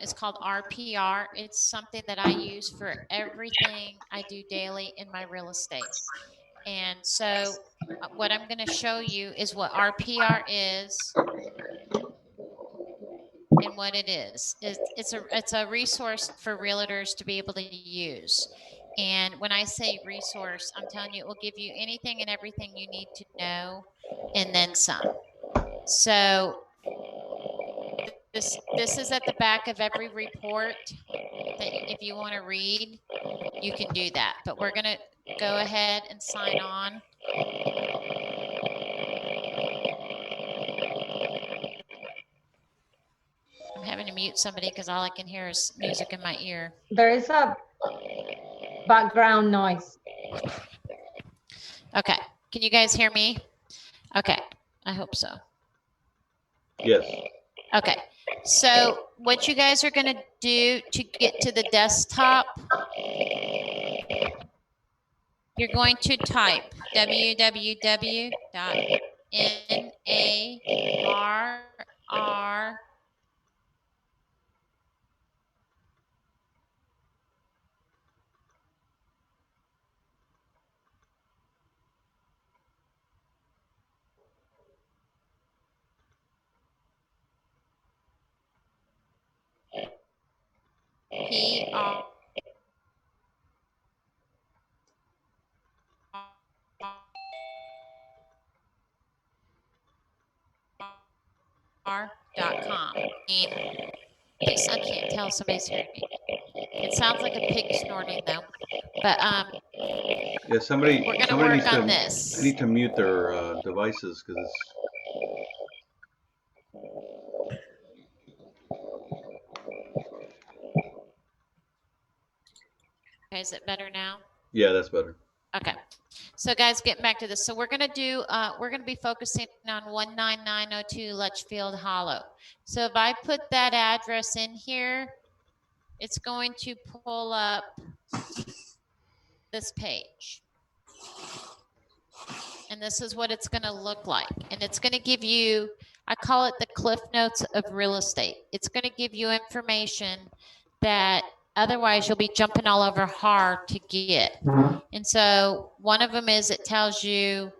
is called RPR. It's something that I use for everything I do daily in my real estate. And so what I'm going to show you is what RPR is and what it is. It's a resource for realtors to be able to use. And when I say resource, I'm telling you, it will give you anything and everything you need to know and then some. So this is at the back of every report that if you want to read, you can do that. But we're going to go ahead and sign on. I'm having to mute somebody because all I can hear is music in my ear. There is a background noise. Okay. Can you guys hear me? Okay. I hope so. Yes. Okay. So what you guys are going to do to get to the desktop, you're going to type www.NARR PR .com. I can't tell if somebody's hearing me. It sounds like a pig snorting though. But Yeah, somebody we're going to somebody work needs on to this. need to mute their devices because it's. Okay, is it better now? Yeah, that's better. Okay. So guys, getting back to this. So we're going to do, we're going to be focusing on 19902 Litchfield Hollow. So if I put that address in here, it's going to pull up this page. And this is what it's going to look like. And it's going to give you, I call it the Cliff Notes of real estate. It's going to give you information that otherwise you'll be jumping all over hard to get. And so one of them is it tells you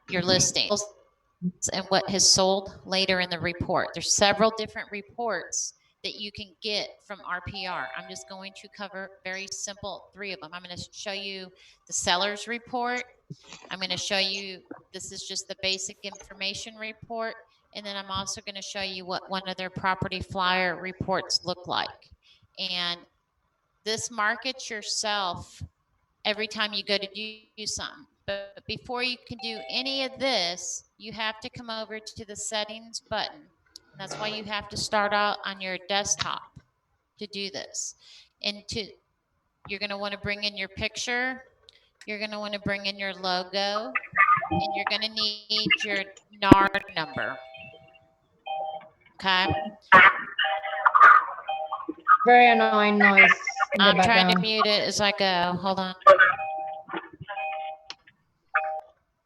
your listings and what has sold later in the report. There's several different reports that you can get from RPR. I'm just going to cover very simple 3 of them. I'm going to show you the seller's report. I'm going to show you, this is just the basic information report. And then I'm also going to show you what one of their property flyer reports look like. And this markets yourself every time you go to do something. But before you can do any of this, you have to come over to the settings button. And that's why you have to start out on your desktop to do this. And you're going to want to bring in your picture. You're going to want to bring in your logo. And you're going to need your NAR number. Okay. Very annoying noise in the I'm background. trying to mute it as I go. Hold on.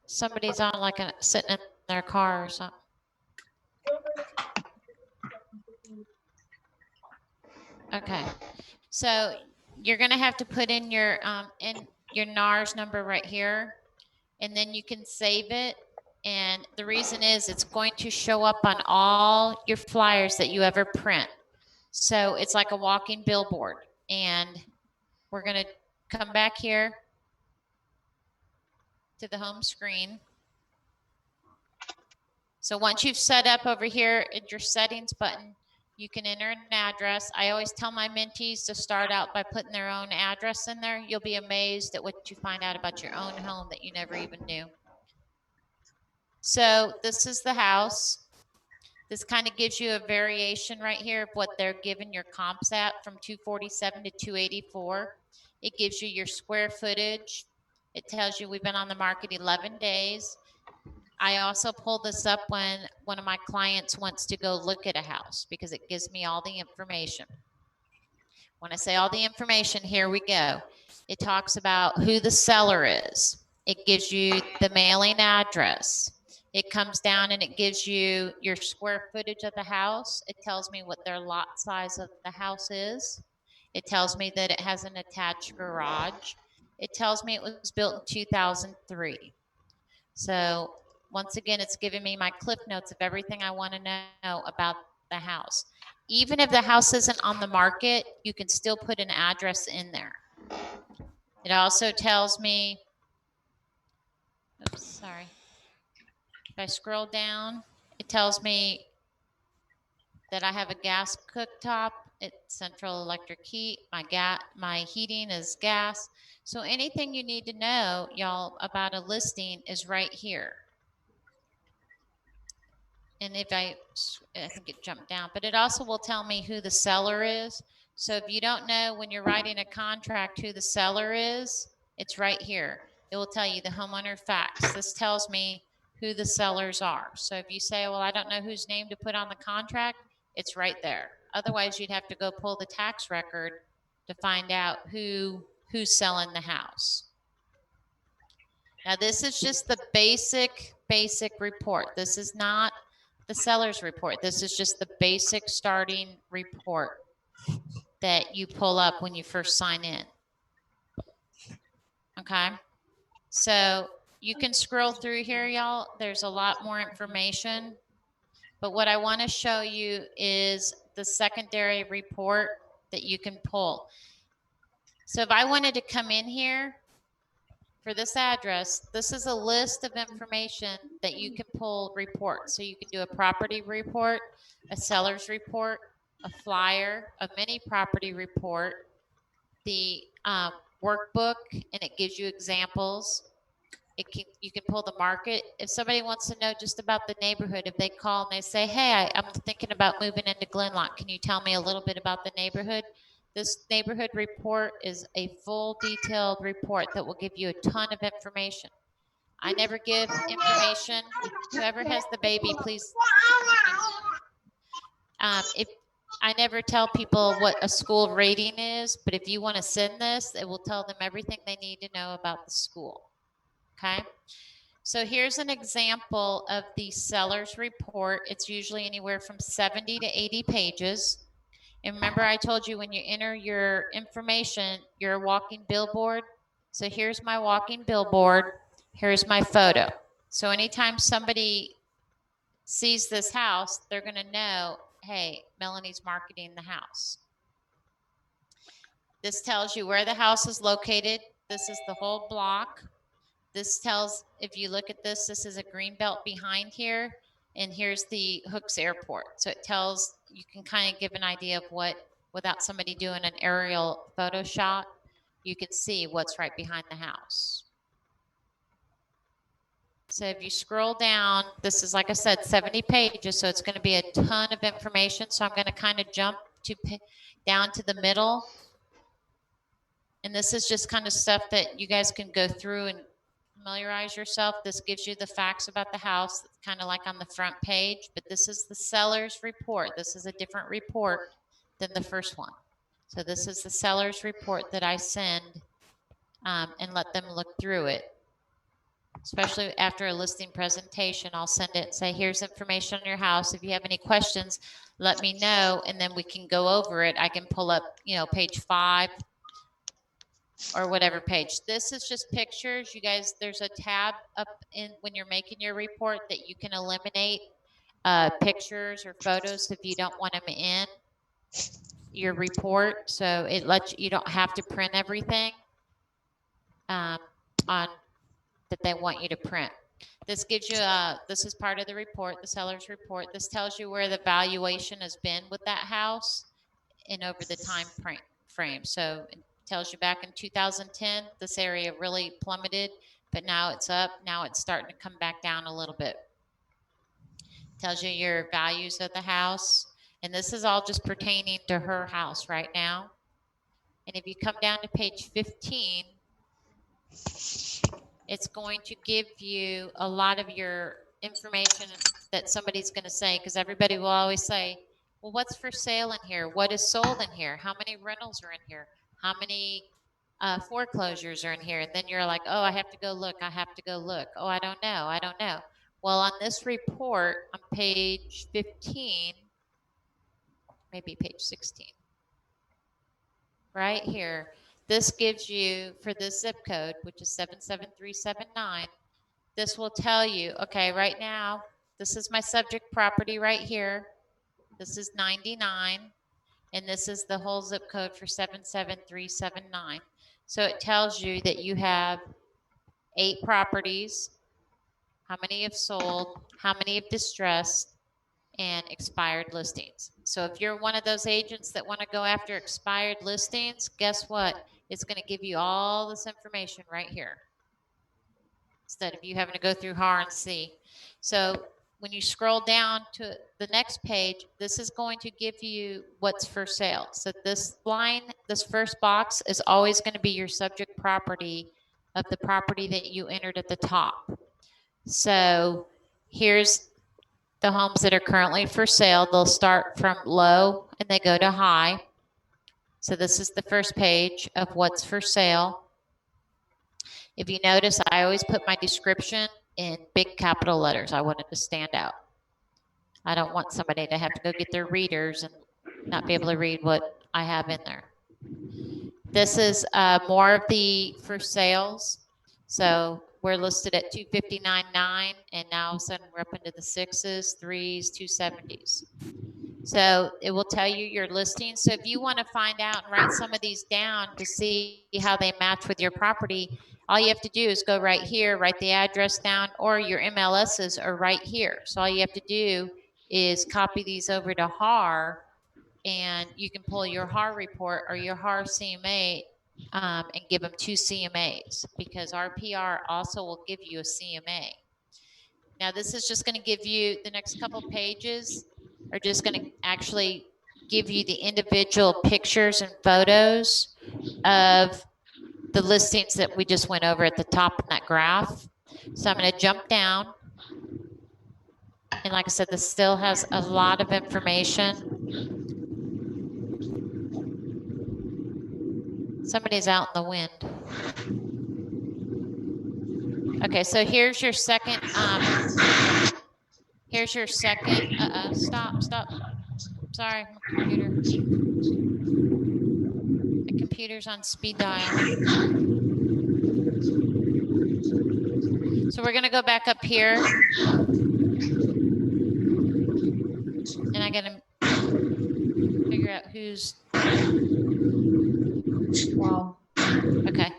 Somebody's on like sitting in their car or something. Okay, so you're going to have to put in your NARS number right here, and then you can save it. And the reason is it's going to show up on all your flyers that you ever print. So it's like a walking billboard. And we're going to come back here to the home screen. So once you've set up over here at your settings button, you can enter an address. I always tell my mentees to start out by putting their own address in there. You'll be amazed at what you find out about your own home that you never even knew. So this is the house. This kind of gives you a variation right here of what they're giving your comps at from 247 to 284. It gives you your square footage. It tells you we've been on the market 11 days. I also pull this up when one of my clients wants to go look at a house because it gives me all the information. When I say all the information, here we go. It talks about who the seller is. It gives you the mailing address. It comes down and it gives you your square footage of the house. It tells me what their lot size of the house is. It tells me that it has an attached garage. It tells me it was built in 2003. So once again, it's giving me my cliff notes of everything I want to know about the house. Even if the house isn't on the market, you can still put an address in there. It also tells me, oops, sorry. If I scroll down, it tells me that I have a gas cooktop. It's central electric heat. My heating is gas. So anything you need to know, y'all, about a listing is right here. And if I think it jumped down, but it also will tell me who the seller is. So if you don't know when you're writing a contract who the seller is, it's right here. It will tell you the homeowner facts. This tells me who the sellers are. So if you say, well, I don't know whose name to put on the contract, it's right there. Otherwise, you'd have to go pull the tax record to find out who's selling the house. Now, this is just the basic report. This is not the seller's report. This is just the basic starting report that you pull up when you first sign in. Okay. So you can scroll through here, y'all. There's a lot more information. But what I want to show you is the secondary report that you can pull. So if I wanted to come in here for this address, this is a list of information that you can pull reports. So you can do a property report, a seller's report, a flyer, a mini property report, the workbook, and it gives you examples. You can pull the market. If somebody wants to know just about the neighborhood, if they call and they say, hey, I'm thinking about moving into Glenlock, can you tell me a little bit about the neighborhood? This neighborhood report is a full detailed report that will give you a ton of information. I never give information. Whoever has the baby, please. If I never tell people what a school rating is, but if you want to send this, it will tell them everything they need to know about the school. Okay. So here's an example of the seller's report. It's usually anywhere from 70 to 80 pages. And remember, I told you when you enter your information, you're a walking billboard. So here's my walking billboard. Here's my photo. So anytime somebody sees this house, they're going to know, hey, Melanie's marketing the house. This tells you where the house is located. This is the whole block. This tells, if you look at this, this is a green belt behind here, and here's the Hooks Airport. So it tells, you can kind of give an idea of what, without somebody doing an aerial photo shot, you can see what's right behind the house. So if you scroll down, this is, like I said, 70 pages, so it's going to be a ton of information. So I'm going to kind of jump to down to the middle. And this is just kind of stuff that you guys can go through and familiarize yourself. This gives you the facts about the house. It's kind of like on the front page, but this is the seller's report. This is a different report than the first one. So this is the seller's report that I send and let them look through it. Especially after a listing presentation, I'll send it and say, here's information on your house. If you have any questions, let me know, and then we can go over it. I can pull up, page 5 or whatever page. This is just pictures. You guys, there's a tab up in when you're making your report that you can eliminate pictures or photos if you don't want them in your report. So it lets you don't have to print everything on that they want you to print. This gives you this is part of the report, the seller's report. This tells you where the valuation has been with that house and over the time frame. So it tells you back in 2010, this area really plummeted, but now it's up. Now it's starting to come back down a little bit. Tells you your values of the house. And this is all just pertaining to her house right now. And if you come down to page 15, it's going to give you a lot of your information that somebody's going to say, because everybody will always say, well, what's for sale in here? What is sold in here? How many rentals are in here? How many foreclosures are in here? And then you're like, oh, I have to go look. I have to go look. Oh, I don't know. I don't know. Well, on this report on page 15, maybe page 16, right here, this gives you, for this zip code, which is 77379, this will tell you, okay, right now, this is my subject property right here. This is 99, and this is the whole zip code for 77379. So it tells you that you have 8 properties, how many have sold, how many have distressed, and expired listings. So if you're one of those agents that want to go after expired listings, guess what? It's going to give you all this information right here, instead of you having to go through HAR and C. So when you scroll down to the next page, this is going to give you what's for sale. So this line, this first box is always going to be your subject property of the property that you entered at the top. So here's the homes that are currently for sale. They'll start from low and they go to high. So this is the first page of what's for sale. If you notice, I always put my description in big capital letters. I want it to stand out. I don't want somebody to have to go get their readers and not be able to read what I have in there. This is more of the for sales. So we're listed at 259.9, and now all of a sudden we're up into the 6s, 3s, 270s. So it will tell you your listings. So if you want to find out and write some of these down to see how they match with your property, all you have to do is go right here, write the address down, or your MLSs are right here. So all you have to do is copy these over to HAR, and you can pull your HAR report or your HAR CMA and give them 2 CMAs, because RPR also will give you a CMA. Now this is just going to give you, the next couple pages are just going to actually give you the individual pictures and photos of the listings that we just went over at the top in that graph. So I'm going to jump down. And like I said, this still has a lot of information. Somebody's out in the wind. Okay, so here's your second, stop. Sorry, my computer. The computer's on speed dial. So we're going to go back up here. And I got to figure out who's. Wow. Okay.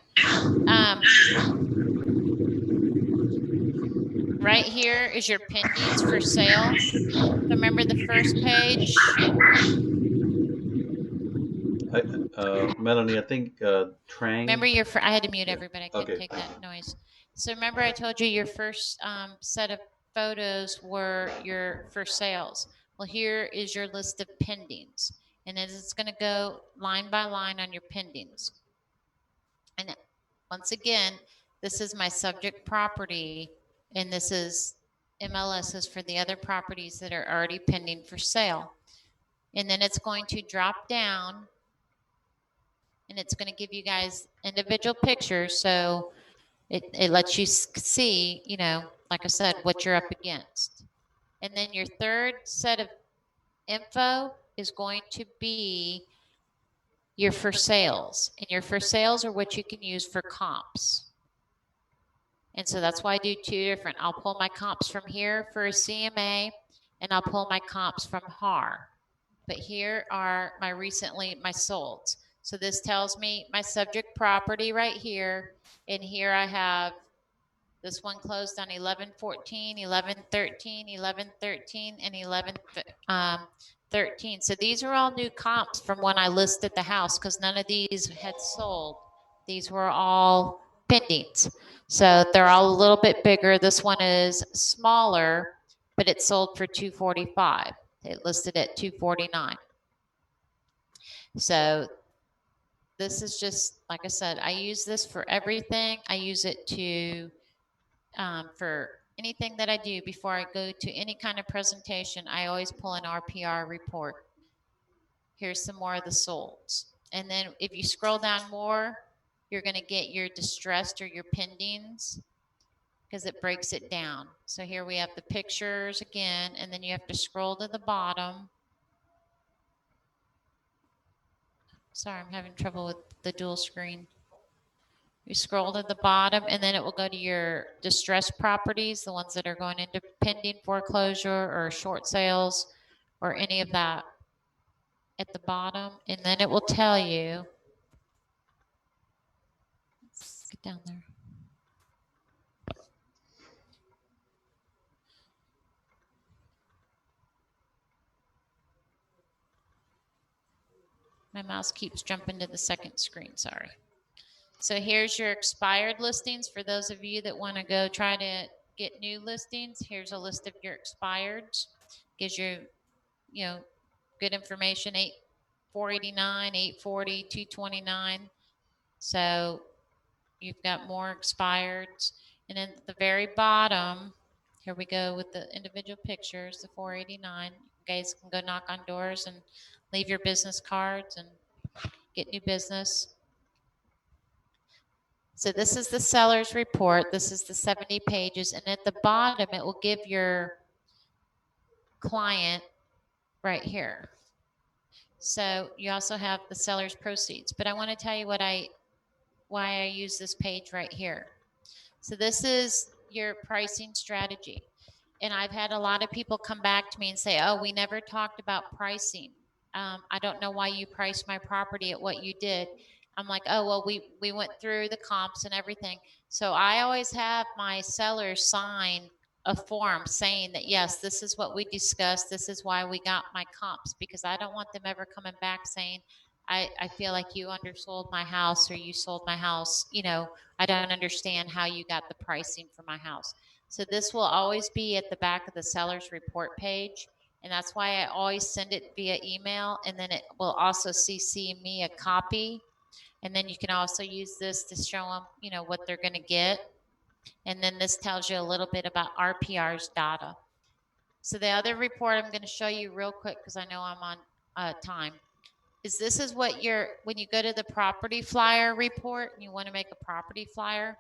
Right here is your pendings for sale. Remember the first page? Melanie, I think Trang. Remember I had to mute everybody. I couldn't Okay, take thank that noise. So remember I told you your first set of photos were your for sales. Well, here is your list of pendings. And then it's going to go line by line on your pendings. And once again, this is my subject property, and this is MLSs for the other properties that are already pending for sale. And then it's going to drop down, and it's going to give you guys individual pictures. So it lets you see, you know, like I said, what you're up against. And then your third set of info is going to be your for sales. And your for sales are what you can use for comps. And so that's why I do 2 different. I'll pull my comps from here for a CMA, and I'll pull my comps from HAR. But here are my solds. So this tells me my subject property right here. And here I have, this one closed on 11/14, 11/13, 11/13, and 11/13. So these are all new comps from when I listed the house, because none of these had sold. These were all pendings. So they're all a little bit bigger. This one is smaller, but it sold for $245. It listed at $249. So this is just, like I said, I use this for everything. I use it to for anything that I do before I go to any kind of presentation, I always pull an RPR report. Here's some more of the solds. And then if you scroll down more, you're going to get your distressed or your pendings because it breaks it down. So here we have the pictures again, and then you have to scroll to the bottom. Sorry, I'm having trouble with the dual screen. You scroll to the bottom, and then it will go to your distressed properties, the ones that are going into pending foreclosure or short sales or any of that at the bottom. And then it will tell you, let's get down there. My mouse keeps jumping to the second screen, sorry. So here's your expired listings. For those of you that want to go try to get new listings, here's a list of your expireds. Gives you, good information, 489, 840, 229. So you've got more expireds. And then at the very bottom, here we go with the individual pictures, the 489. You guys can go knock on doors and leave your business cards and get new business. So this is the seller's report. This is the 70 pages. And at the bottom, it will give your client right here. So you also have the seller's proceeds. But I want to tell you why I use this page right here. So this is your pricing strategy. And I've had a lot of people come back to me and say, oh, we never talked about pricing. I don't know why you priced my property at what you did. I'm like, oh, well, we went through the comps and everything. So I always have my sellers sign a form saying that, yes, this is what we discussed. This is why we got my comps, because I don't want them ever coming back saying, I feel like you undersold my house or you sold my house. I don't understand how you got the pricing for my house. So this will always be at the back of the seller's report page. And that's why I always send it via email. And then it will also CC me a copy. And then you can also use this to show them, what they're going to get. And then this tells you a little bit about RPR's data. So the other report I'm going to show you real quick, because I know I'm on time, this is what when you go to the property flyer report and you want to make a property flyer,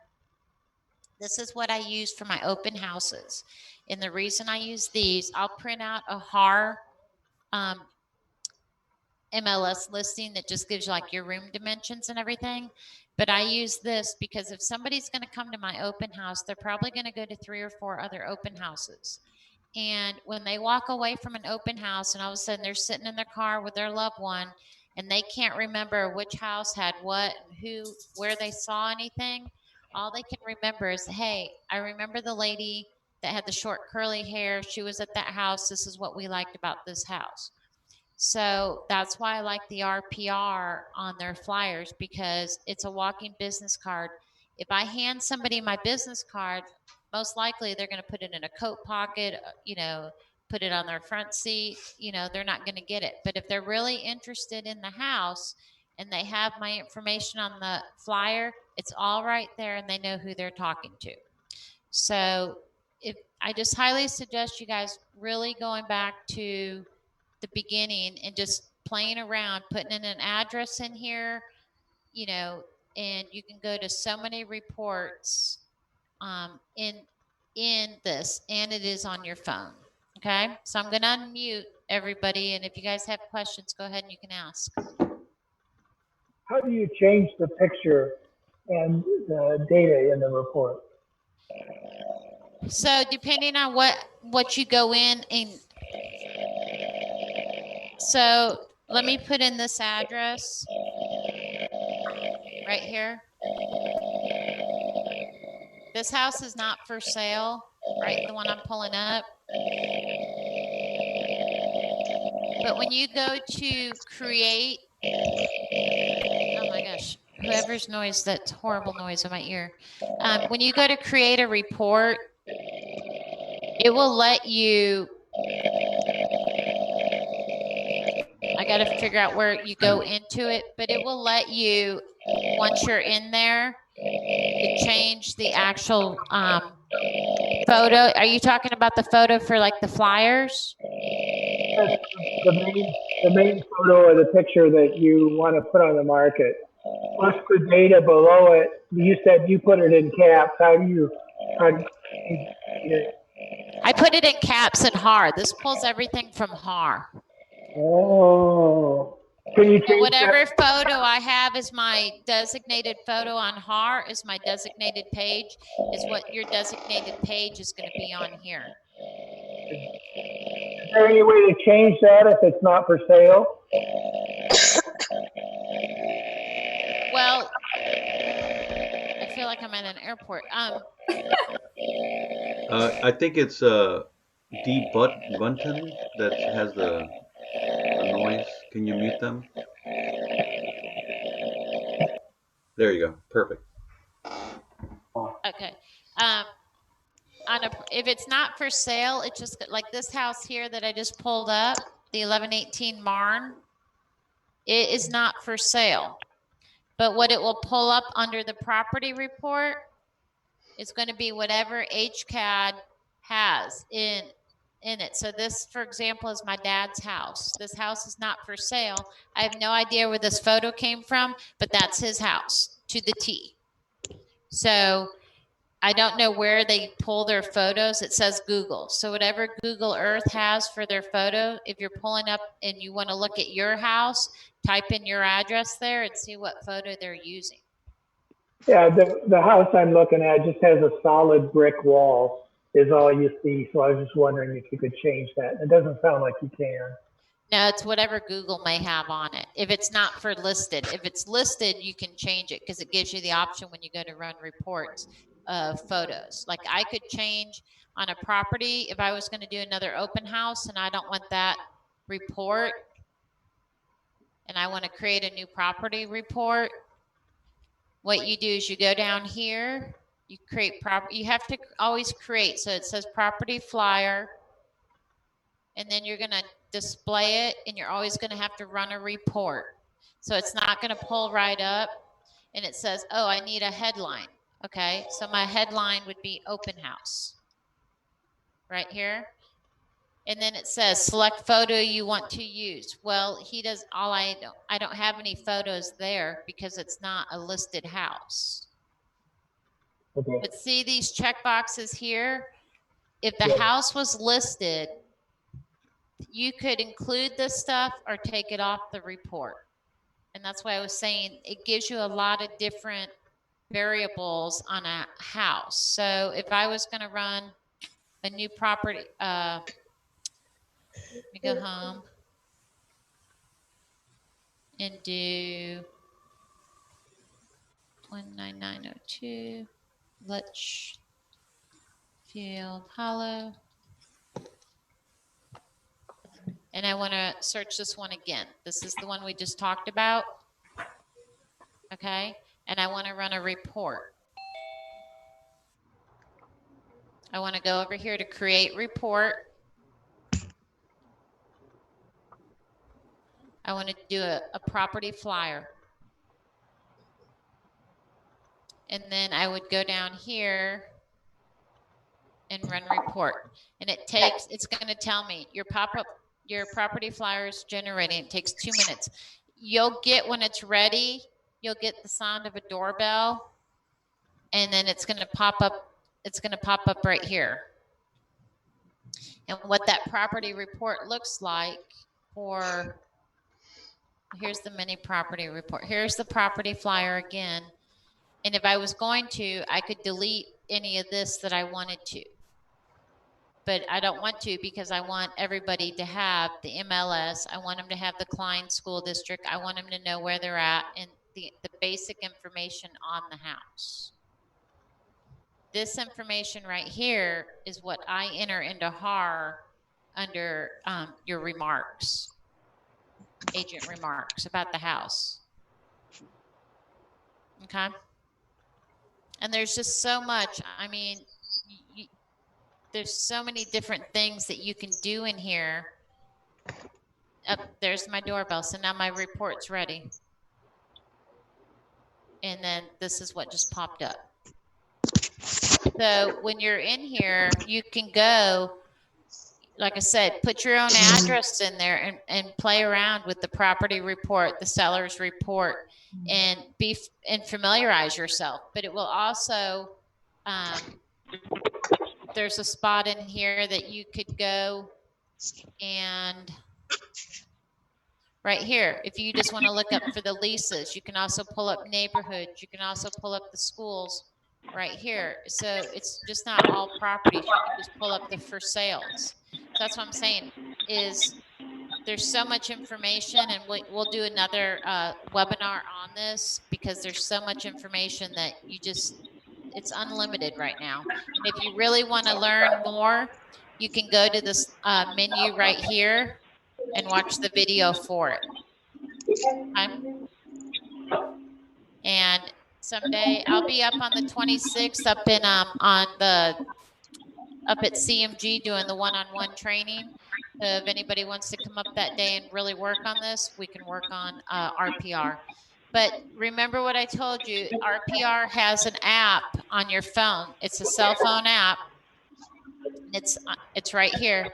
this is what I use for my open houses. And the reason I use these, I'll print out a HAR MLS listing that just gives you like your room dimensions and everything. But I use this because if somebody's going to come to my open house, they're probably going to go to 3 or 4 other open houses. And when they walk away from an open house and all of a sudden they're sitting in their car with their loved one and they can't remember which house had what and where they saw anything, all they can remember is, hey, I remember the lady that had the short curly hair. She was at that house. This is what we liked about this house. So that's why I like the RPR on their flyers, because it's a walking business card. If I hand somebody my business card, most likely they're going to put it in a coat pocket, put it on their front seat, they're not going to get it. But if they're really interested in the house and they have my information on the flyer, it's all right there and they know who they're talking to. So I just highly suggest you guys really going back to the beginning and just playing around, putting in an address in here, and you can go to so many reports in this, and it is on your phone. Okay, so I'm going to unmute everybody, and if you guys have questions, go ahead and you can ask. How do you change the picture and the data in the report? So depending on what you go in, and so let me put in this address right here. This house is not for sale, right? The one I'm pulling up. But when you go to create, oh my gosh, whoever's noise, that's horrible noise in my ear. When you go to create a report, it will let you, I got to figure out where you go into it, but it will let you, once you're in there, to change the actual photo, are you talking about the photo for like the flyers? The main photo of the picture that you want to put on the market. What's the data below it? You said you put it in caps. How do you I put it in caps and HAR. This pulls everything from HAR. Oh, can you So change whatever that? photo I have is my designated photo on HAR, is my designated page, is what your designated page is going to be on here. Is there any way to change that if it's not for sale? Well, I feel like I'm at an airport. I think it's D. Bunton that has the noise. Can you mute them? There you go. Perfect. Okay. If it's not for sale, it's just like this house here that I just pulled up, the 1118 Marn. It is not for sale. But what it will pull up under the property report is going to be whatever HCAD has in it. So this, for example, is my dad's house. This house is not for sale. I have no idea where this photo came from, but that's his house to the T. So I don't know where they pull their photos. It says Google. So whatever Google Earth has for their photo, if you're pulling up and you want to look at your house, type in your address there and see what photo they're using. Yeah, the house I'm looking at just has a solid brick wall is all you see. So I was just wondering if you could change that. It doesn't sound like you can. No, it's whatever Google may have on it. If it's not for listed, if it's listed, you can change it because it gives you the option when you go to run reports of photos. Like I could change on a property if I was going to do another open house and I don't want that report and I want to create a new property report. What you do is you go down here, you create you have to always create. So it says property flyer, and then you're going to display it, and you're always going to have to run a report. So it's not going to pull right up, and it says, oh, I need a headline. Okay, so my headline would be open house right here. And then it says select photo you want to use. Well, he does all I don't have any photos there because it's not a listed house. Okay. But see these check boxes here? If the Yeah. house was listed, you could include this stuff or take it off the report. And that's why I was saying it gives you a lot of different variables on a house. So if I was going to run a new property, let me go home and do 19902 Litchfield Hollow. And I want to search this one again. This is the one we just talked about. Okay. And I want to run a report. I want to go over here to create report. I want to do a property flyer. And then I would go down here and run report. And it's going to tell me your property flyer is generating. It takes 2 minutes. You'll get when it's ready, you'll get the sound of a doorbell. And then it's going to pop up. It's going to pop up right here. And what that property report looks like here's the mini property report. Here's the property flyer again. And if I was going to, I could delete any of this that I wanted to. But I don't want to because I want everybody to have the MLS. I want them to have the Klein School District. I want them to know where they're at and the basic information on the house. This information right here is what I enter into HAR under your remarks, agent remarks about the house. Okay. And there's just so much. I mean, there's so many different things that you can do in here. There's my doorbell. So now my report's ready. And then this is what just popped up. So when you're in here, you can go, like I said, put your own address in there and play around with the property report, the seller's report, and familiarize yourself. But it will also, there's a spot in here that you could go and right here, if you just want to look up for the leases, you can also pull up neighborhoods. You can also pull up the schools right here. So it's just not all properties. You can just pull up the for sales. So that's what I'm saying is there's so much information, and we'll do another webinar on this because there's so much information that it's unlimited right now. And if you really want to learn more, you can go to this menu right here and watch the video for it. Okay? And someday I'll be up on the 26th up in up at CMG doing the one-on-one training. So if anybody wants to come up that day and really work on this, we can work on RPR. But remember what I told you, RPR has an app on your phone. It's a cell phone app. And it's right here.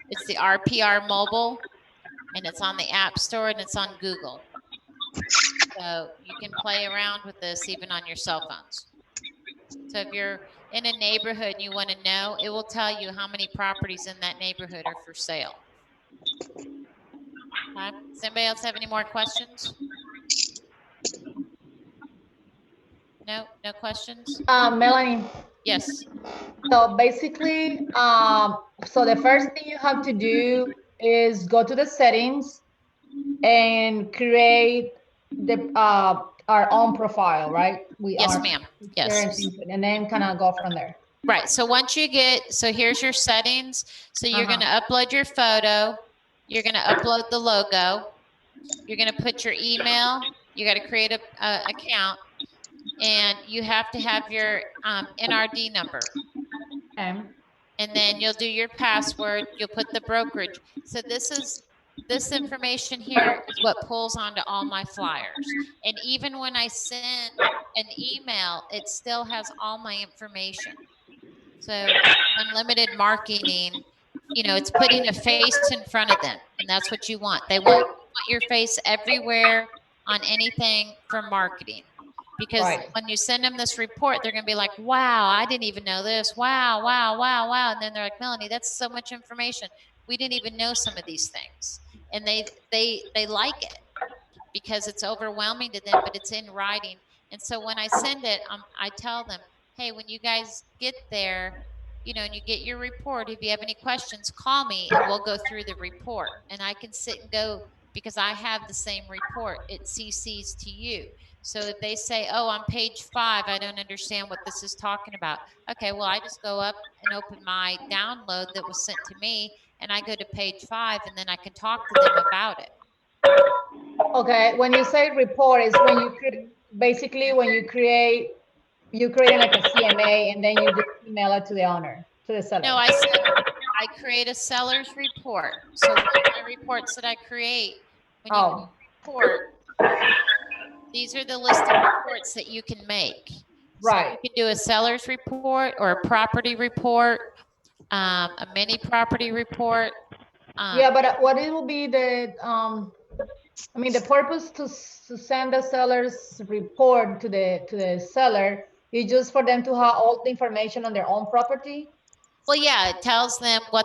It's the RPR mobile, and it's on the App Store, and it's on Google. So you can play around with this even on your cell phones. So if you're in a neighborhood and you want to know, it will tell you how many properties in that neighborhood are for sale. Okay. Does anybody else have any more questions? No questions? Melanie. Yes. So basically, so the first thing you have to do is go to the settings and create the our own profile, right? Yes, ma'am. Yes. And then kind of go from there. Right. So once you so here's your settings. So you're going to upload your photo. You're going to upload the logo. You're going to put your email. You got to create a account, and you have to have your NRD number. Okay. And then you'll do your password. You'll put the brokerage. So this information here is what pulls onto all my flyers. And even when I send an email, it still has all my information. So unlimited marketing, it's putting a face in front of them, and that's what you want. They want your face everywhere on anything for marketing. Because when you send them this report, they're going to be like, wow, I didn't even know this. Wow, wow, wow, wow. And then they're like, Melanie, that's so much information. We didn't even know some of these things. And they like it because it's overwhelming to them, but it's in writing. And so when I send it, I tell them, hey, when you guys get there, and you get your report, if you have any questions, call me and we'll go through the report. And I can sit and go, because I have the same report. It CCs to you. So if they say, oh, on page 5, I don't understand what this is talking about. Okay, well, I just go up and open my download that was sent to me, and I go to page 5, and then I can talk to them about it. Okay, when you say report, is when you basically when you create like a CMA, and then you just email it to the owner, to the seller. No, I said I create a seller's report. So one of the reports that I create, when you report, these are the list of reports that you can make. Right. So you can do a seller's report or a property report, a mini property report. Yeah, but what it will be the I mean, the purpose to send the seller's report to the seller is just for them to have all the information on their own property. Well, yeah, it tells them what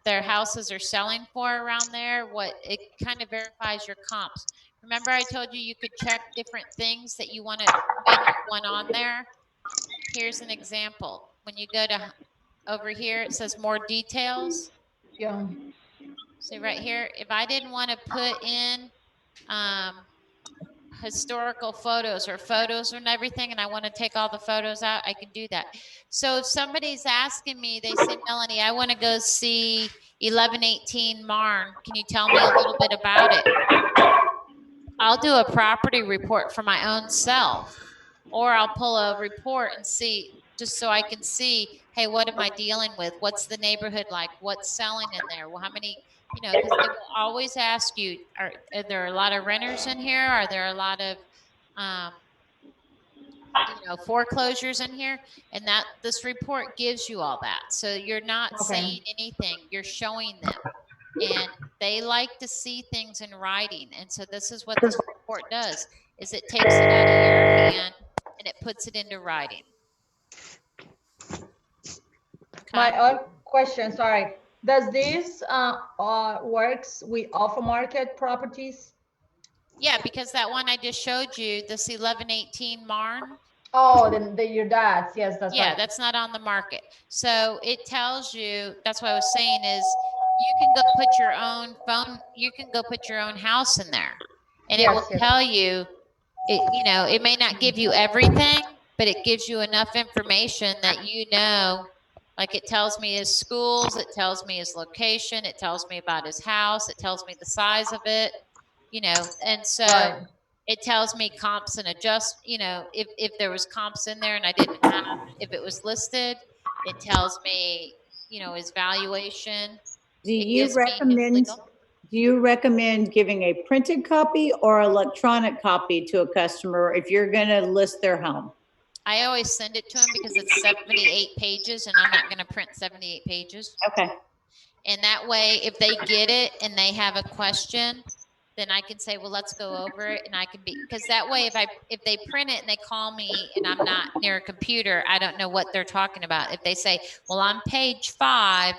their houses are selling for around there. It kind of verifies your comps. Remember, I told you could check different things that you want on there. Here's an example. When you go to over here, it says more details. Yeah. See right here, if I didn't want to put in historical photos or photos and everything, and I want to take all the photos out, I can do that. So if somebody's asking me, they say, Melanie, I want to go see 1118 Marne. Can you tell me a little bit about it? I'll do a property report for my own self, or I'll pull a report and see, just so I can see, hey, what am I dealing with? What's the neighborhood like? What's selling in there? Well, how many, because they will always ask you, are there a lot of renters in here? Are there a lot of foreclosures in here, and that this report gives you all that. So you're not Okay. saying anything, you're showing them. And they like to see things in writing. And so this is what this report does, is it takes it out of your hand and it puts it into writing. My Okay? other question, sorry. Does this works with off market properties? Yeah, because that one I just showed you, this 1118 Marn, Oh, then your dad's, yes, that's yeah, right. that's not on the market. So it tells you, that's what I was saying is you can go put your own phone, you can go put your own house in there. And it will Yes, yes. tell you, it may not give you everything, but it gives you enough information that like it tells me his schools, it tells me his location, it tells me about his house, it tells me the size of it, and so Right. it tells me comps and if there was comps in there and I didn't have, if it was listed, it tells me, his valuation. Do It you gives me his recommend, legal. do you recommend giving a printed copy or electronic copy to a customer if you're going to list their home? I always send it to him because it's 78 pages and I'm not going to print 78 pages. Okay. And that way, if they get it and they have a question, then I can say, well, let's go over it. And I can because that way, if they print it and they call me and I'm not near a computer, I don't know what they're talking about. If they say, well, on page 5,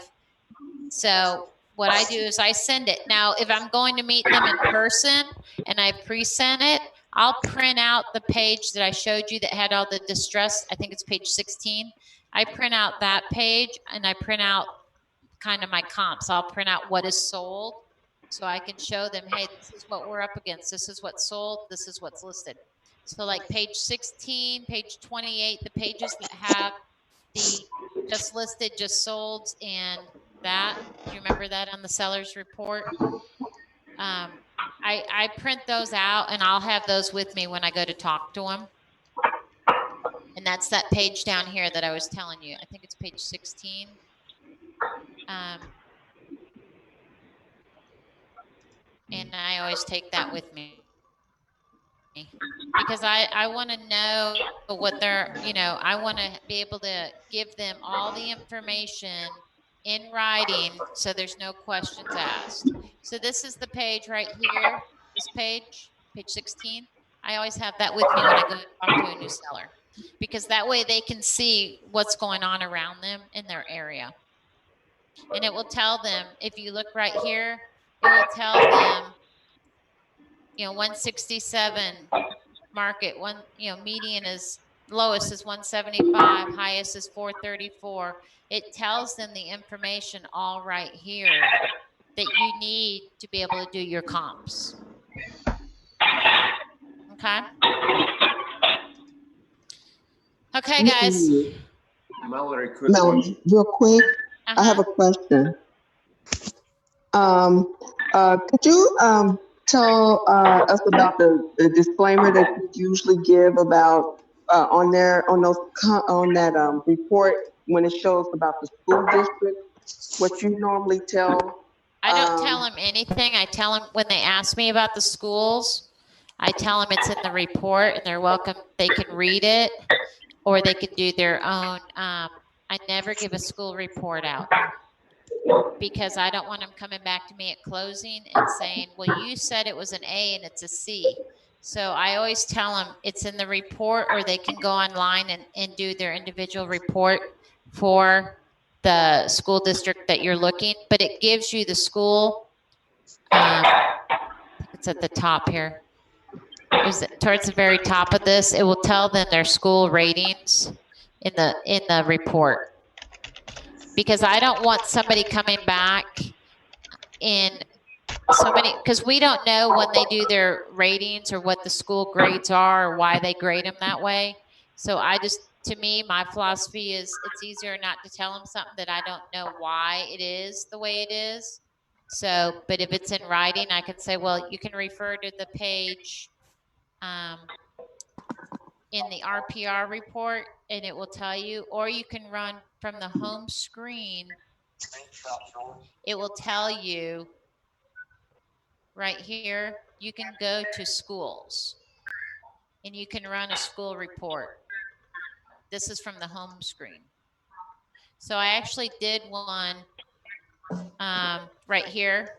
so what I do is I send it. Now, if I'm going to meet them in person and I pre-sent it, I'll print out the page that I showed you that had all the distress. I think it's page 16. I print out that page and I print out kind of my comps. I'll print out what is sold so I can show them, hey, this is what we're up against. This is what's sold. This is what's listed. So like page 16, page 28, the pages that have the just listed, just sold, and that, do you remember that on the seller's report? I print those out and I'll have those with me when I go to talk to them. And that's that page down here that I was telling you. I think it's page 16. And I always take that with me because I want to know what they're, I want to be able to give them all the information in writing so there's no questions asked. So this is the page right here, this page 16. I always have that with me when I go and talk to a new seller because that way they can see what's going on around them in their area. And it will tell them, if you look right here, it will tell them, 167 market, median is, lowest is 175, highest is 434. It tells them the information all right here that you need to be able to do your comps. Okay. Okay, guys. Melanie, real quick, I have a question. Could you tell us about the disclaimer that you usually give about on that report when it shows about the school district? What you normally tell? I don't tell them anything. I tell them when they ask me about the schools, I tell them it's in the report and they're welcome. They can read it or they can do their own. I never give a school report out because I don't want them coming back to me at closing and saying, well, you said it was an A and it's a C. So I always tell them it's in the report or they can go online and do their individual report for the school district that you're looking, but it gives you the school. It's at the top here. Towards the very top of this, it will tell them their school ratings in the report. Because I don't want somebody coming back in so many, because we don't know when they do their ratings or what the school grades are or why they grade them that way. So to me, my philosophy is it's easier not to tell them something that I don't know why it is the way it is. So, but if it's in writing, I can say, well, you can refer to the page in the RPR report and it will tell you, or you can run from the home screen. It will tell you right here, you can go to schools and you can run a school report. This is from the home screen. So I actually did one right here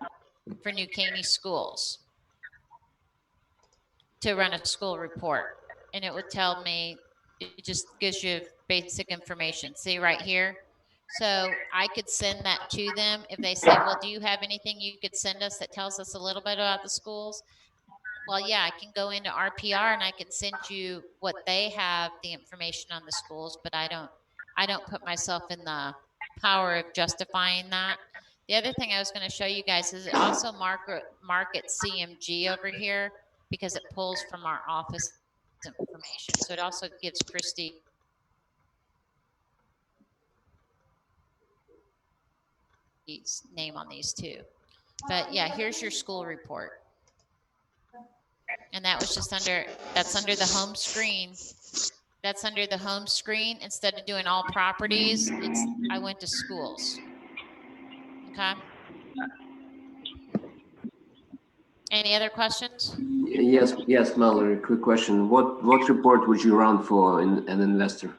for New Caney schools to run a school report. And it would tell me, it just gives you basic information. See right here? So I could send that to them if they say, well, do you have anything you could send us that tells us a little bit about the schools? Well, yeah, I can go into RPR and I can send you what they have, the information on the schools, but I don't put myself in the power of justifying that. The other thing I was going to show you guys is it also market CMG over here because it pulls from our office information. So it also gives Christy name on these too. But yeah, here's your school report. And that was just that's under the home screen. That's under the home screen. Instead of doing all properties, I went to schools. Okay. Any other questions? Yes, Melanie, quick question. What report would you run for an investor?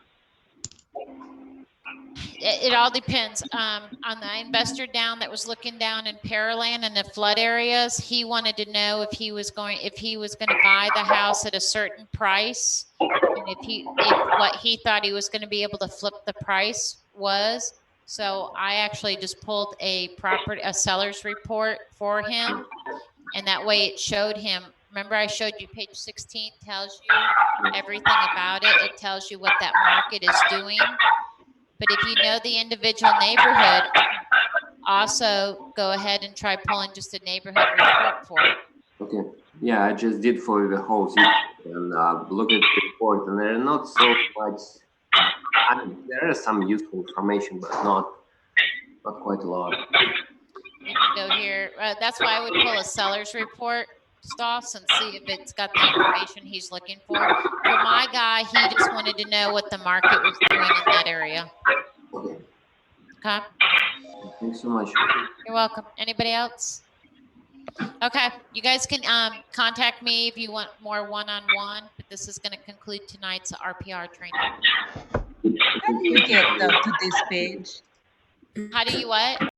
It all depends. On the investor down that was looking down in Pearland and the flood areas, he wanted to know if he was going to buy the house at a certain price, and if what he thought he was going to be able to flip the price was. So I actually just pulled a seller's report for him, and that way it showed him. Remember, I showed you page 16 tells you everything about it. It tells you what that market is doing. But if you know the individual neighborhood, also go ahead and try pulling just a neighborhood report for it. Okay. Yeah, I just did for the whole city and look at the report, and there are not so much. I mean, there is some useful information, but not quite a lot. You can go here. That's why I would pull a seller's report, Stoss, and see if it's got the information he's looking for. For my guy, he just wanted to know what the market was doing in that area. Okay. Okay. Thanks so much. You're welcome. Anybody else? Okay. You guys can contact me if you want more one-on-one, but this is going to conclude tonight's RPR training. How do you get to this page? How do you what?